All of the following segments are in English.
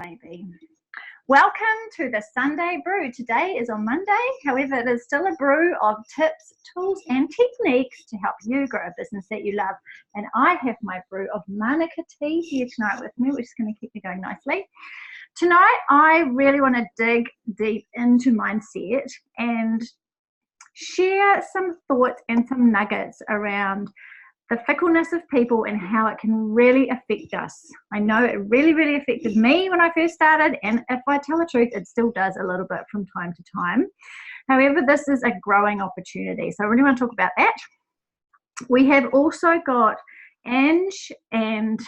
baby. Welcome to the Sunday Brew. Today is on Monday, however, it is still a brew of tips, tools, and techniques to help you grow a business that you love. And I have my brew of Manuka tea here tonight with me, which is going to keep me going nicely. Tonight, I really want to dig deep into mindset and share some thoughts and some nuggets around the fickleness of people and how it can really affect us. I know it really affected me when I first started, and if I tell the truth, it still does a little bit from time to time. However, this is a growing opportunity, so I really want to talk about that. We have also got Ange, and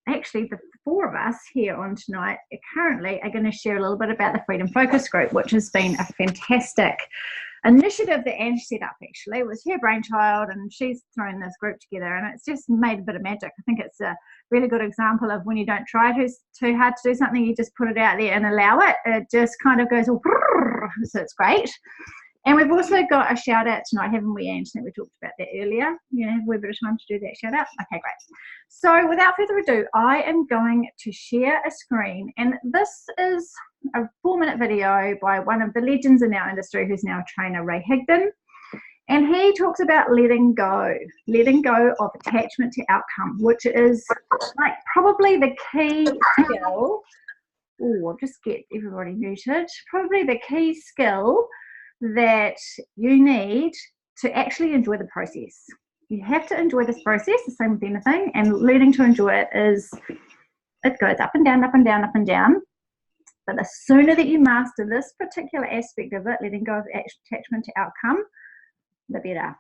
actually the four of us here on tonight currently are going to share a little bit about the Freedom Focus Group, which has been a fantastic initiative that Ange set up. Actually, it was her brainchild, and she's thrown this group together, and it's just made a bit of magic. I think it's a really good example of when you don't try too hard to do something, you just put it out there and allow it. It just kind of goes all, so it's great. And we've also got a shout out tonight, haven't we, Ange? I think we talked about that earlier. You know, have we a bit of time to do that shout out? Okay, great. So without further ado, I am going to share a screen, and this is a 4-minute video by one of the legends in our industry who's now a trainer, Ray Higdon. And he talks about letting go of attachment to outcome, which is like probably the key skill. Oh, I'll just get everybody muted. Probably the key skill that you need to actually enjoy the process. You have to enjoy this process, the same with anything, and learning to enjoy it it goes up and down, up and down, up and down. But the sooner that you master this particular aspect of it, letting go of attachment to outcome, the better.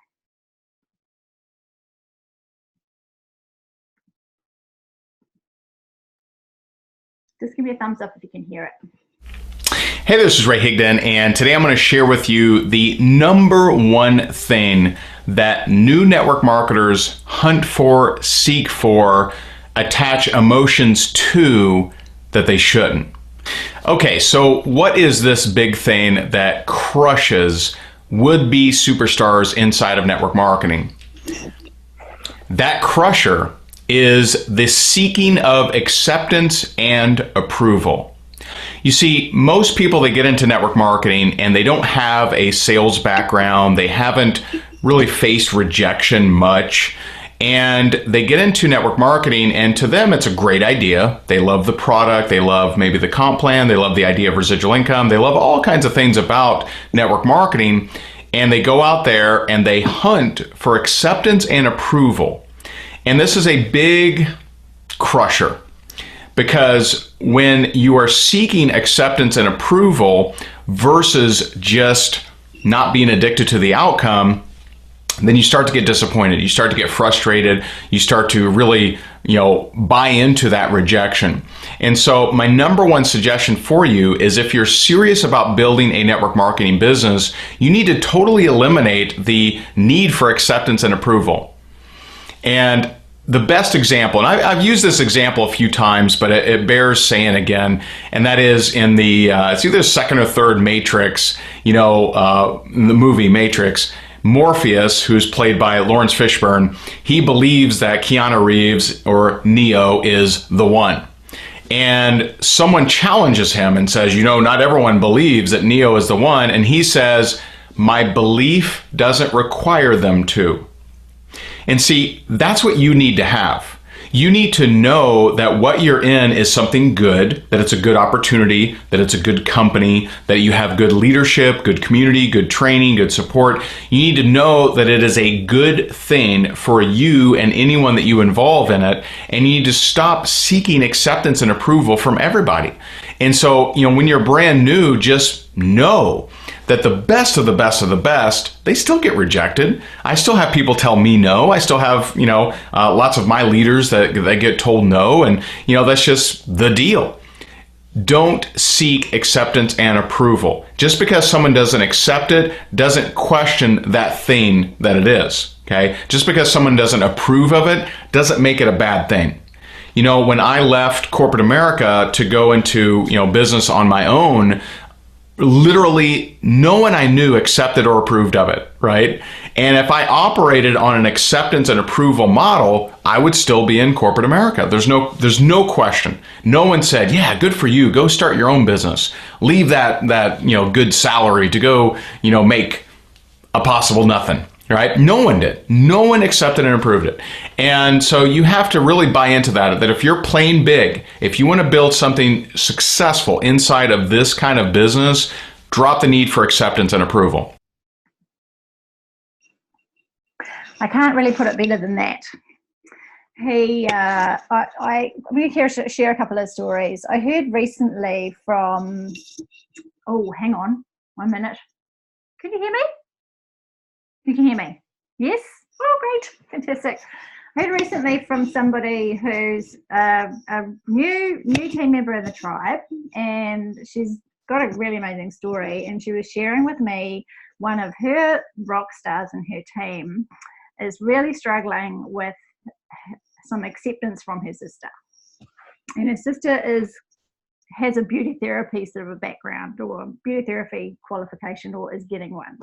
Just give me a thumbs up if you can hear it. Hey, this is Ray Higdon, and today I'm going to share with you the number one thing that new network marketers hunt for, seek for, attach emotions to that they shouldn't. Okay, so what is this big thing that crushes would-be superstars inside of network marketing? That crusher is the seeking of acceptance and approval. You see, most people that get into network marketing and they don't have a sales background, they haven't really faced rejection much, and they get into network marketing, and to them it's a great idea. They love the product, they love maybe the comp plan, they love the idea of residual income, they love all kinds of things about network marketing, and they go out there and they hunt for acceptance and approval. And this is a big crusher. Because when you are seeking acceptance and approval versus just not being addicted to the outcome, then you start to get disappointed. You start to get frustrated. You start to really, buy into that rejection. And so my number one suggestion for you is if you're serious about building a network marketing business, you need to totally eliminate the need for acceptance and approval. And the best example, and I've used this example a few times, but it bears saying again, and that is in the, it's either the second or third Matrix, in the movie Matrix, Morpheus, who's played by Lawrence Fishburne, he believes that Keanu Reeves, or Neo, is the one. And someone challenges him and says, not everyone believes that Neo is the one, and he says, my belief doesn't require them to. And see, that's what you need to have. You need to know that what you're in is something good, that it's a good opportunity, that it's a good company, that you have good leadership, good community, good training, good support. You need to know that it is a good thing for you and anyone that you involve in it, and you need to stop seeking acceptance and approval from everybody. And so, when you're brand new, just know that the best of the best of the best, they still get rejected. I still have people tell me no. I still have, lots of my leaders that get told no. And, that's just the deal. Don't seek acceptance and approval. Just because someone doesn't accept it doesn't question that thing that it is. Okay? Just because someone doesn't approve of it doesn't make it a bad thing. When I left corporate America to go into, business on my own, literally no one I knew accepted or approved of it, right? And if I operated on an acceptance and approval model, I would still be in corporate America. There's no question. No one said, yeah, good for you. Go start your own business. Leave that good salary to go, make a possible nothing. Right? No one did. No one accepted and approved it. And so you have to really buy into that if you're playing big, if you want to build something successful inside of this kind of business, drop the need for acceptance and approval. I can't really put it better than that. I'm going to share a couple of stories. I heard recently from, hang on 1 minute. Can you hear me? You can hear me? Yes? Oh, great. Fantastic. I heard recently from somebody who's a new team member of the tribe, and she's got a really amazing story, and she was sharing with me one of her rock stars in her team is really struggling with some acceptance from her sister. And her sister has a beauty therapy sort of a background or beauty therapy qualification or is getting one.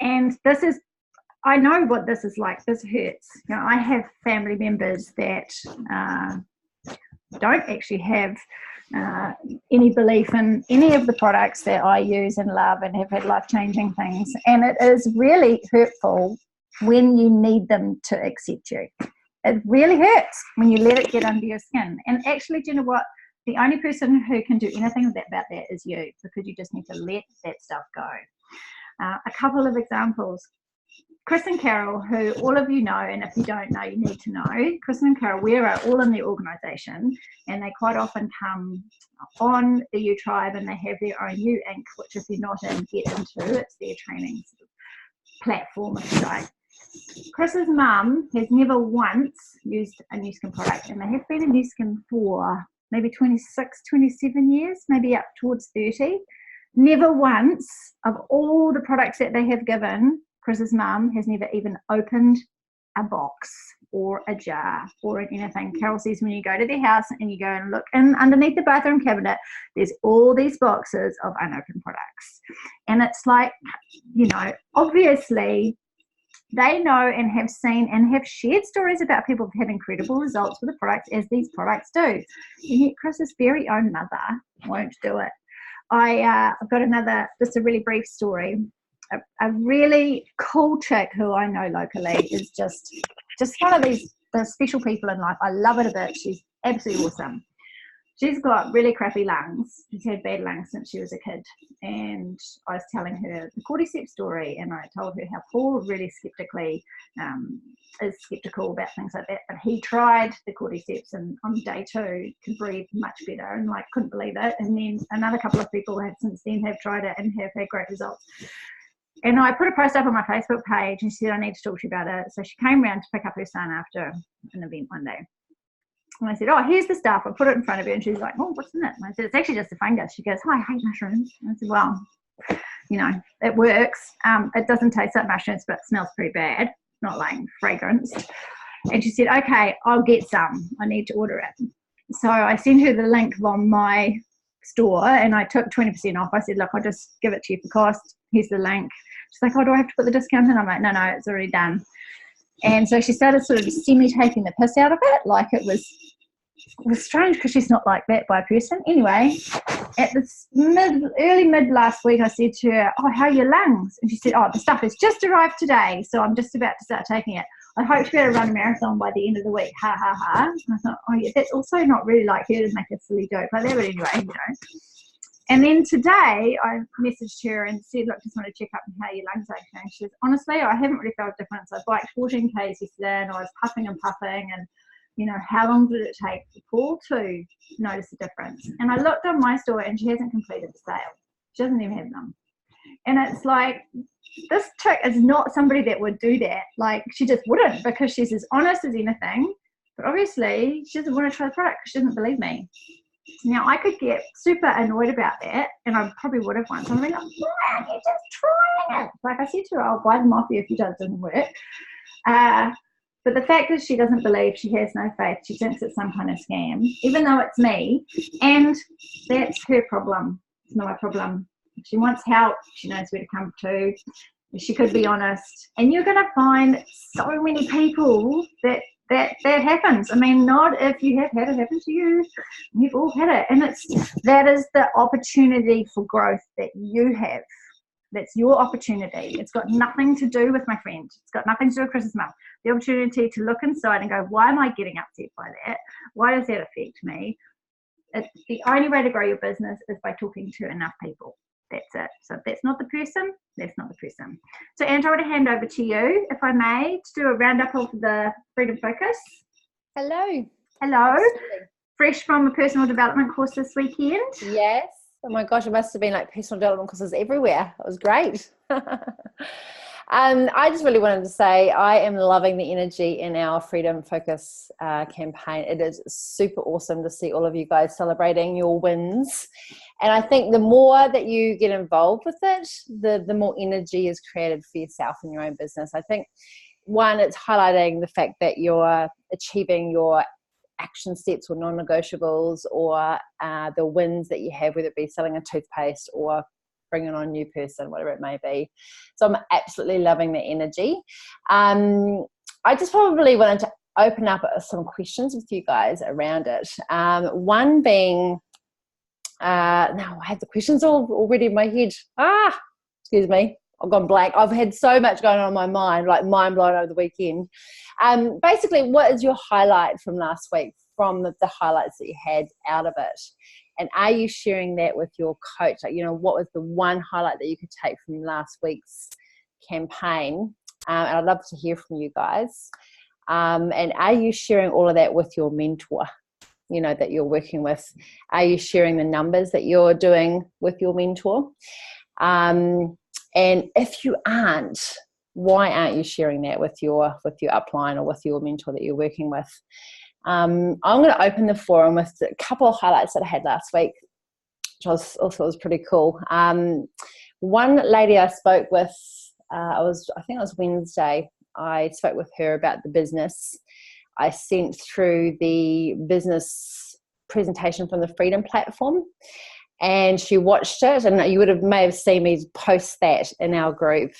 And I know what this is like. This hurts. I have family members that don't actually have any belief in any of the products that I use and love and have had life-changing things. And it is really hurtful when you need them to accept you. It really hurts when you let it get under your skin. And actually, do you know what? The only person who can do anything about that is you, because you just need to let that stuff go. A couple of examples. Chris and Carol, who all of you know, and if you don't know, you need to know. Chris and Carol, we're all in the organisation, and they quite often come on the U Tribe, and they have their own U Inc., which if you're not in, get into. It's their training platform, if you like. Chris's mum has never once used a Nu Skin product, and they have been in Nu Skin for maybe 26, 27 years, maybe up towards 30. Never once of all the products that they have given, Chris's mum has never even opened a box or a jar or anything. Carol says when you go to their house and you go and look in underneath the bathroom cabinet, there's all these boxes of unopened products. And it's like, obviously they know and have seen and have shared stories about people who have incredible results with the products, as these products do. And yet Chris's very own mother won't do it. I've got just a really brief story. A really cool chick who I know locally is just one of the special people in life. I love it a bit. She's absolutely awesome. She's got really crappy lungs. She's had bad lungs since she was a kid. And I was telling her the cordyceps story, and I told her how Paul really is skeptical about things like that. But he tried the cordyceps, and on day 2 could breathe much better, and couldn't believe it. And then another couple of people since then have tried it and have had great results. And I put a post up on my Facebook page, and she said, I need to talk to you about it. So she came round to pick up her son after an event one day. And I said, here's the stuff. I put it in front of her, and she's like, what's in it? And I said, it's actually just a fungus. She goes, I hate mushrooms. And I said, well, it works. It doesn't taste like mushrooms, but it smells pretty bad, not like fragrance. And she said, okay, I'll get some. I need to order it. So I sent her the link on my store, and I took 20% off. I said, look, I'll just give it to you for cost. Here's the link. She's like, do I have to put the discount in? I'm like, no, it's already done. And so she started sort of semi-taking the piss out of it, like it was strange because she's not like that by person. Anyway, at this early mid last week, I said to her, how are your lungs? And she said, the stuff has just arrived today, so I'm just about to start taking it. I hope to be able to run a marathon by the end of the week. Ha, ha, ha. And I thought, yeah, that's also not really like her to make a silly joke like that, but anyway, And then today I messaged her and said, look, just want to check up on how your lungs are. And she says, honestly, I haven't really felt a difference. I biked 14 Ks yesterday, and I was puffing and puffing, and how long did it take for Paul to notice a difference? And I looked on my store, and she hasn't completed the sale. She doesn't even have them. And it's like, this chick is not somebody that would do that. Like, she just wouldn't, because she's as honest as anything. But obviously, she doesn't want to try the product because she doesn't believe me. Now, I could get super annoyed about that, and I probably would have once. I'm like, why aren't you just trying it? Like I said to her, I'll buy them off you if it doesn't work. But the fact is, she doesn't believe, she has no faith, she thinks it's some kind of scam, even though it's me, and that's her problem. It's not my problem. If she wants help, she knows where to come to. She could be honest. And you're going to find so many people that happens. I mean, not if you have had it happen to you. We've all had it. And that is the opportunity for growth that you have. That's your opportunity. It's got nothing to do with my friend. It's got nothing to do with Chris's mum. The opportunity to look inside and go, why am I getting upset by that? Why does that affect me? The only way to grow your business is by talking to enough people. That's it. So if that's not the person, that's not the person. So Andrew, I want to hand over to you, if I may, to do a roundup of the Freedom Focus. Hello. Hello. Absolutely. Fresh from a personal development course this weekend. Yes. Oh my gosh, it must have been like personal development courses everywhere. It was great. I just really wanted to say I am loving the energy in our Freedom Focus campaign. It is super awesome to see all of you guys celebrating your wins. And I think the more that you get involved with it, the more energy is created for yourself in your own business. I think, one, it's highlighting the fact that you're achieving your action steps or non-negotiables, or the wins that you have, whether it be selling a toothpaste or bringing on a new person, whatever it may be. So I'm absolutely loving the energy. I just probably wanted to open up some questions with you guys around it. One being, now I have the questions already in my head. Excuse me. I've gone blank. I've had so much going on in my mind, like mind blown over the weekend. Basically, what is your highlight from last week, from the highlights that you had out of it? And are you sharing that with your coach? Like, what was the one highlight that you could take from last week's campaign? And I'd love to hear from you guys. And are you sharing all of that with your mentor, that you're working with? Are you sharing the numbers that you're doing with your mentor? And if you aren't, why aren't you sharing that with your upline or with your mentor that you're working with? I'm going to open the forum with a couple of highlights that I had last week, which was pretty cool. One lady I spoke with, I think it was Wednesday. I spoke with her about the business. I sent through the business presentation from the Freedom platform, and she watched it, and you may have seen me post that in our group.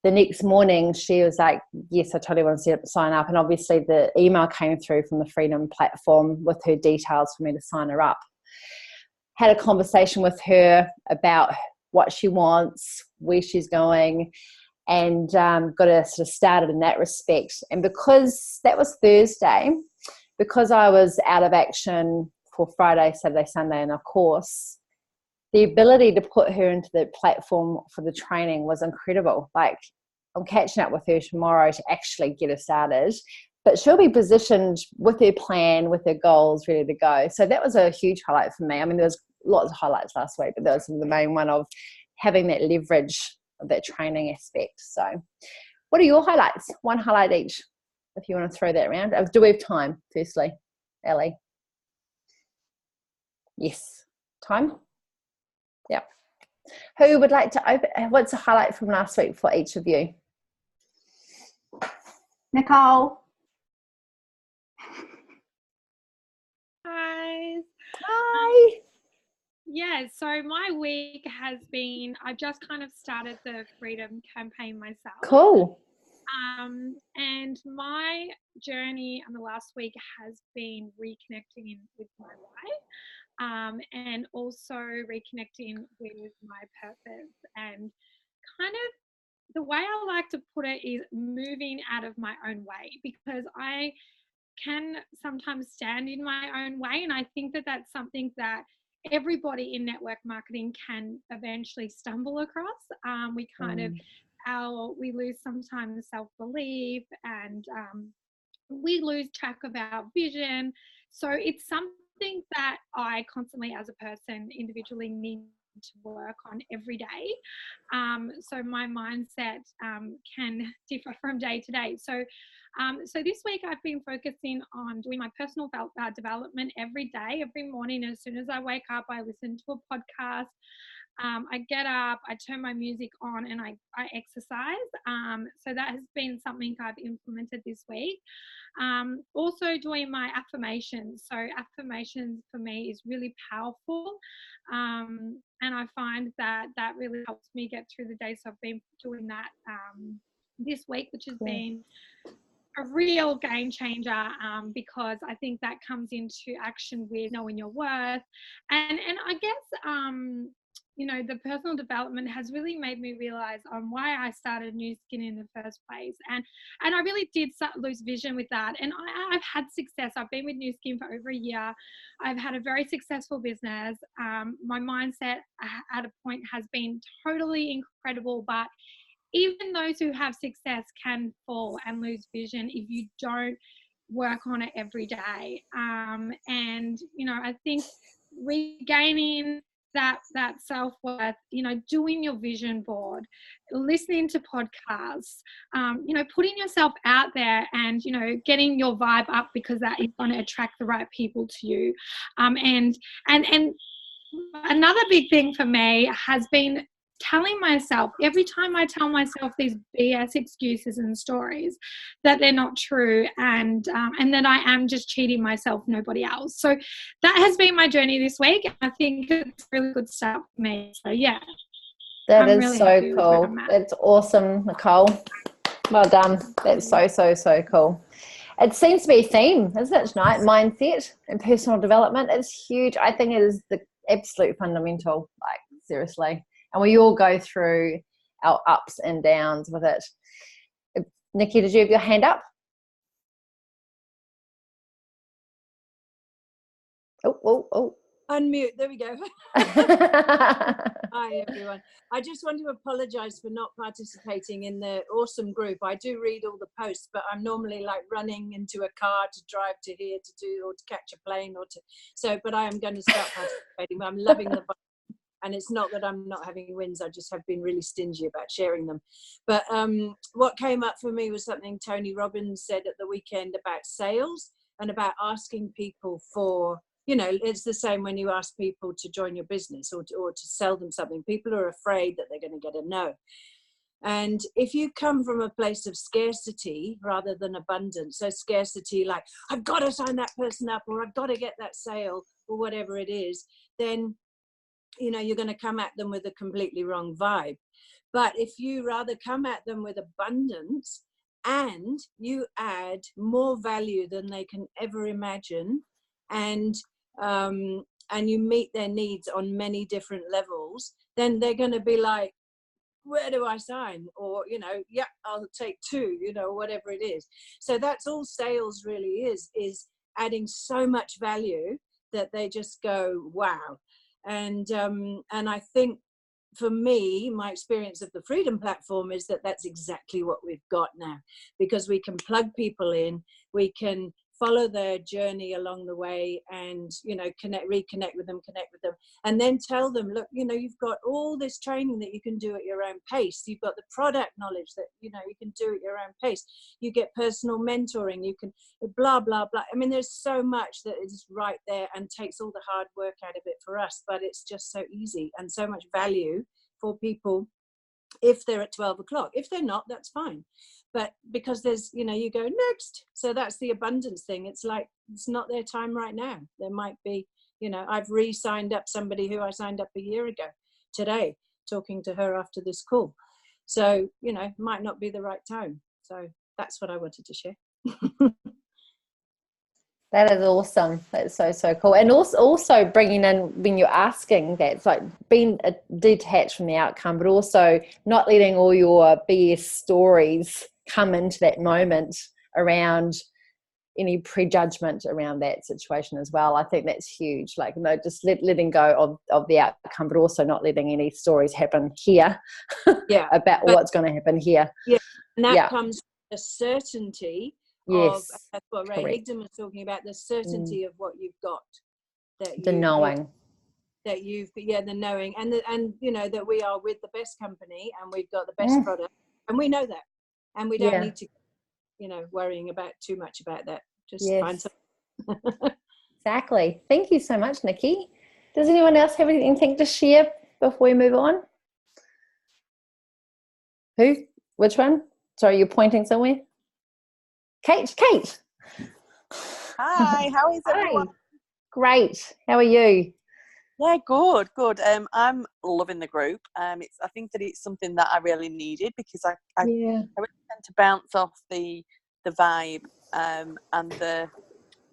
The next morning, she was like, yes, I totally want to sign up. And obviously the email came through from the Freedom platform with her details for me to sign her up. Had a conversation with her about what she wants, where she's going, and got her sort of started in that respect. And because that was Thursday, because I was out of action for Friday, Saturday, Sunday in a course, the ability to put her into the platform for the training was incredible. Like, I'm catching up with her tomorrow to actually get her started, but she'll be positioned with her plan, with her goals ready to go. So that was a huge highlight for me. I mean, there was lots of highlights last week, but that was the main one of having that leverage of that training aspect. So what are your highlights? One highlight each, if you want to throw that around. Do we have time, firstly, Ellie? Yes. Time? Yeah. Who would like to open? What's a highlight from last week for each of you? Nicole. Hi. Hi. Yeah, so my week has been, I just kind of started the Freedom campaign myself. Cool. And my journey in the last week has been reconnecting with my why, and also reconnecting with my purpose. And kind of the way I like to put it is moving out of my own way, because I can sometimes stand in my own way. And I think that that's something that everybody in network marketing can eventually stumble across. We kind of, we lose sometimes self-belief, and we lose track of our vision. So it's something that I constantly, as a person, individually need to work on every day. So my mindset can differ from day to day. So this week I've been focusing on doing my personal development every day. Every morning, as soon as I wake up, I listen to a podcast. I get up, I turn my music on, and I exercise. So that has been something I've implemented this week. Also doing my affirmations. So affirmations for me is really powerful. And I find that that really helps me get through the day. So I've been doing that this week, which has been a real game changer, because I think that comes into action with knowing your worth. And I guess, you know, the personal development has really made me realize why I started New Skin in the first place. And I really did lose vision with that. And I've had success. I've been with New Skin for over a year. I've had a very successful business. My mindset at a point has been totally incredible, but even those who have success can fall and lose vision if you don't work on it every day. And, you know, I think regaining that self-worth, you know, doing your vision board, listening to podcasts, you know, putting yourself out there and, you know, getting your vibe up, because that is going to attract the right people to you. And another big thing for me has been telling myself, every time I tell myself these BS excuses and stories, that they're not true, and that I am just cheating myself, nobody else. So that has been my journey this week. I think it's a really good start for me. So yeah, That I'm is really so cool. That's awesome, Nicole. Well done. That's so cool. It seems to be a theme, isn't it, tonight? Mindset and personal development. It's huge. I think it is the absolute fundamental, like, seriously. And we all go through our ups and downs with it. Nikki, did you have your hand up? Oh. Unmute. There we go. Hi, everyone. I just want to apologize for not participating in the awesome group. I do read all the posts, but I'm normally like running into a car to drive to here to do, or to catch a plane, or to, so, but I am going to start participating. I'm loving the and it's not that I'm not having wins, I just have been really stingy about sharing them. But what came up for me was something Tony Robbins said at the weekend about sales, and about asking people for, you know, it's the same when you ask people to join your business or to sell them something. People are afraid that they're going to get a no. And if you come from a place of scarcity rather than abundance, so scarcity, like, I've got to sign that person up, or I've got to get that sale, or whatever it is, then, you know, you're going to come at them with a completely wrong vibe. But if you rather come at them with abundance, and you add more value than they can ever imagine, and you meet their needs on many different levels, then they're going to be like, where do I sign? Or, you know, yeah, I'll take two, you know, whatever it is. So that's all sales really is adding so much value that they just go, wow. And I think for me, my experience of the Freedom Platform is that that's exactly what we've got now, because we can plug people in, we can follow their journey along the way, and, you know, reconnect with them, and then tell them, look, you know, you've got all this training that you can do at your own pace. You've got the product knowledge that, you know, you can do at your own pace. You get personal mentoring, you can blah, blah, blah. I mean, there's so much that is right there and takes all the hard work out of it for us, but it's just so easy and so much value for people if they're at 12 o'clock. If they're not, that's fine. But because there's, you know, you go next. So that's the abundance thing. It's like, it's not their time right now. There might be, you know, I've re-signed up somebody who I signed up a year ago today, talking to her after this call. So, you know, might not be the right time. So that's what I wanted to share. That is awesome. That's so cool. And also bringing in, when you're asking, that's like being detached from the outcome, but also not letting all your BS stories come into that moment around any prejudgment around that situation as well. I think that's huge. Like, no, just letting go of the outcome, but also not letting any stories happen here about what's going to happen here. Yeah, and that comes from a certainty. Yes, that's what Ray Higdon was talking about, the certainty of what you've got, that the knowing that you've, the knowing, and you know that we are with the best company and we've got the best product, and we know that, and we don't need to, you know, worrying about too much about that. Just find something. Exactly. Thank you so much, Nikki. Does anyone else have anything to share before we move on? Who? Which one? Sorry, you're pointing somewhere. Kate. Hi, how is everyone? Hi. Great. How are you? Yeah, good. I'm loving the group. I think that it's something that I really needed because I really tend to bounce off the vibe and the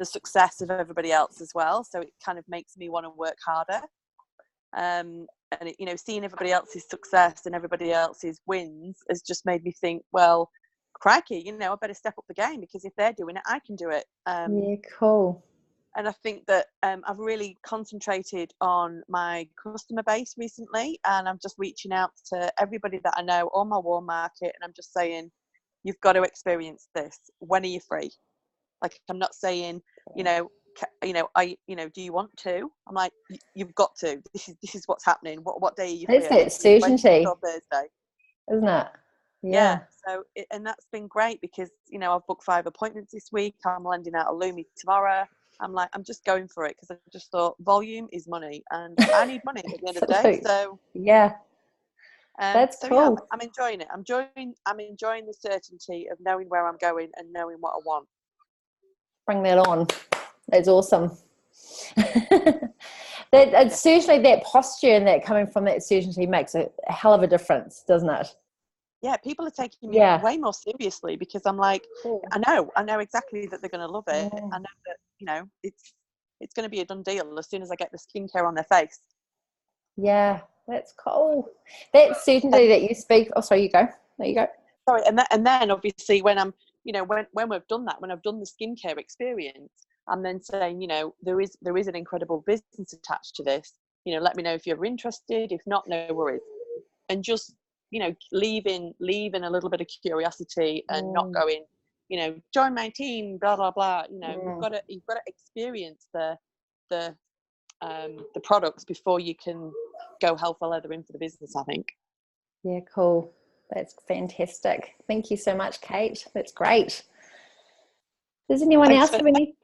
success of everybody else as well. So it kind of makes me want to work harder. And it, seeing everybody else's success and everybody else's wins has just made me think, well, crikey, I better step up the game, because if they're doing it, I can do it. Yeah, cool. And I think that I've really concentrated on my customer base recently, and I'm just reaching out to everybody that I know on my warm market, and I'm just saying, you've got to experience this. When are you free? Like, I'm not saying, do you want to? I'm like, you've got to. This is what's happening. What day are you free? It's that certainty, or Thursday, isn't it? Yeah. So, and that's been great because, I've booked 5 appointments this week. I'm landing out a Lumi tomorrow. I'm like, I'm just going for it because I just thought volume is money, and I need money at the end of the day. So yeah, that's cool. Yeah, I'm enjoying it. I'm enjoying the certainty of knowing where I'm going and knowing what I want. Bring that on. That's awesome. It's certainly that posture and that coming from that certainty makes a hell of a difference, doesn't it? Yeah, people are taking me way more seriously because I'm like, I know exactly that they're going to love it. I know that, it's going to be a done deal as soon as I get the skincare on their face. Yeah, that's cool. That certainty that you speak. Oh, sorry, you go. There you go. Sorry, and then obviously when I'm, when we've done that, when I've done the skincare experience, I'm then saying, there is an incredible business attached to this. Let me know if you're interested. If not, no worries. And just, leaving a little bit of curiosity and not going, join my team, blah blah blah. You've got to experience the products before you can go hell for leather in for the business, I think. Yeah, cool. That's fantastic. Thank you so much, Kate. That's great. Does anyone else have any?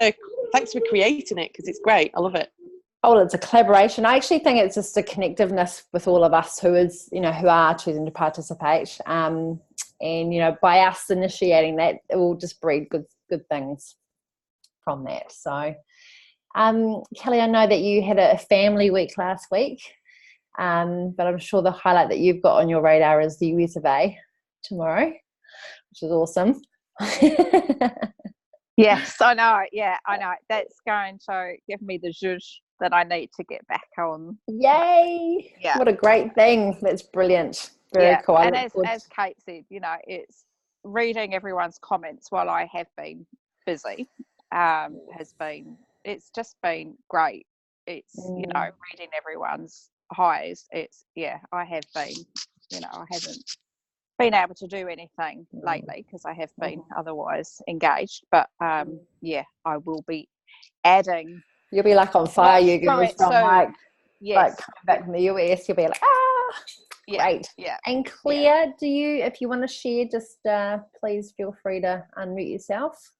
Thanks for creating it, because it's great. I love it. Oh, well, it's a collaboration. I actually think it's just a connectiveness with all of us who are choosing to participate. And, by us initiating that, it will just breed good things from that. So, Kelly, I know that you had a family week last week, but I'm sure the highlight that you've got on your radar is the US of A tomorrow, which is awesome. Yes, I know. Yeah, I know. That's going to give me the zhuzh that I need to get back on. Yay! Yeah. What a great thing. That's brilliant. Very cool. And as Kate said, it's reading everyone's comments while I have been busy it's just been great. It's, reading everyone's highs. I have been, I haven't been able to do anything lately because I have been otherwise engaged, but I will be adding. You'll be like on fire, you girls, from like coming back from the US. You'll be like, great. Yeah. And Claire, do you, if you want to share, just please feel free to unmute yourself.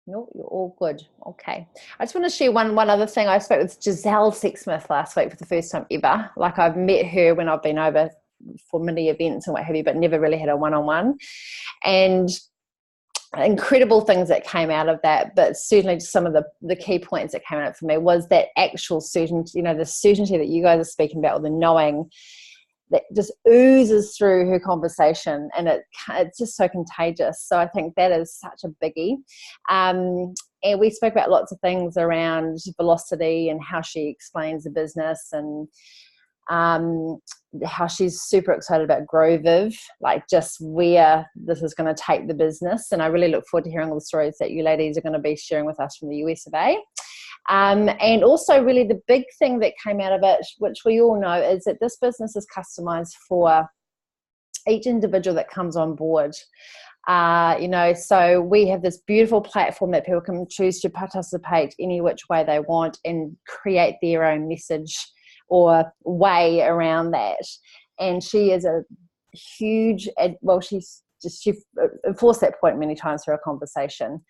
No, you're all good. Okay. I just want to share one other thing. I spoke with Giselle Sexsmith last week for the first time ever. Like, I've met her when I've been over for many events and what have you, but never really had a one-on-one. And incredible things that came out of that, but certainly just some of the key points that came out for me was that actual certainty, the certainty that you guys are speaking about, or the knowing that just oozes through her conversation, and it's just so contagious. So I think that is such a biggie. And we spoke about lots of things around velocity and how she explains the business, and how she's super excited about Grow Viv, like just where this is going to take the business. And I really look forward to hearing all the stories that you ladies are going to be sharing with us from the US of A. And also really the big thing that came out of it, which we all know, is that this business is customized for each individual that comes on board. So we have this beautiful platform that people can choose to participate any which way they want and create their own message or way around that. And she is a huge, she enforced that point many times through our conversation.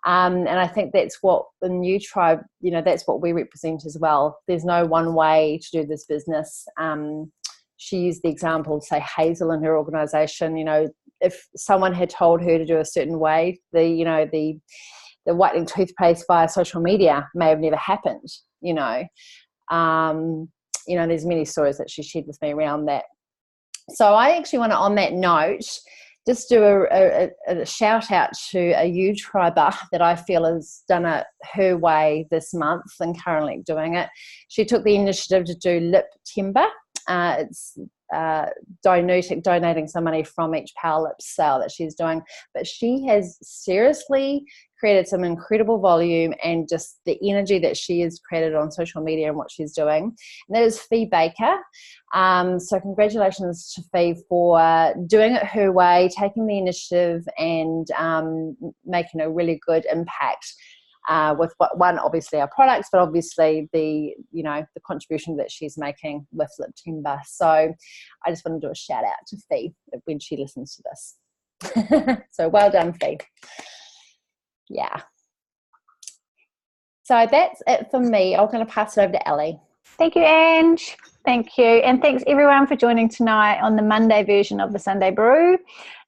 And I think that's what the new tribe, you know, that's what we represent as well. There's no one way to do this business. She used the example, say, Hazel in her organisation. You know, if someone had told her to do a certain way, the whitening toothpaste via social media may have never happened. You know, there's many stories that she shared with me around that. So I actually want to, on that note, just do a shout out to a YouTuber that I feel has done it her way this month and currently doing it. She took the initiative to do lip timber. It's donating some money from each Power Lip sale that she's doing. But she has seriously created some incredible volume, and just the energy that she has created on social media and what she's doing. And that is Fee Baker. So congratulations to Fee for doing it her way, taking the initiative, and making a really good impact with one, obviously our products, but obviously the contribution that she's making with Lip Timber. So I just want to do a shout out to Fee when she listens to this. So well done, Fee. Yeah. So that's it for me. I'm going to pass it over to Ellie. Thank you, Ange. Thank you. And thanks everyone for joining tonight on the Monday version of the Sunday Brew.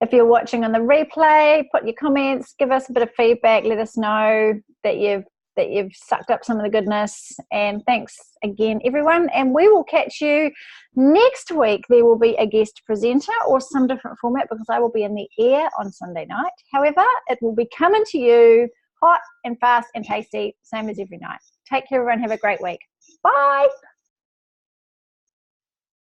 If you're watching on the replay, put your comments, give us a bit of feedback, let us know that you've sucked up some of the goodness. And thanks again, everyone. And we will catch you next week. There will be a guest presenter or some different format, because I will be in the air on Sunday night. However, it will be coming to you hot and fast and tasty, same as every night. Take care, everyone. Have a great week. Bye.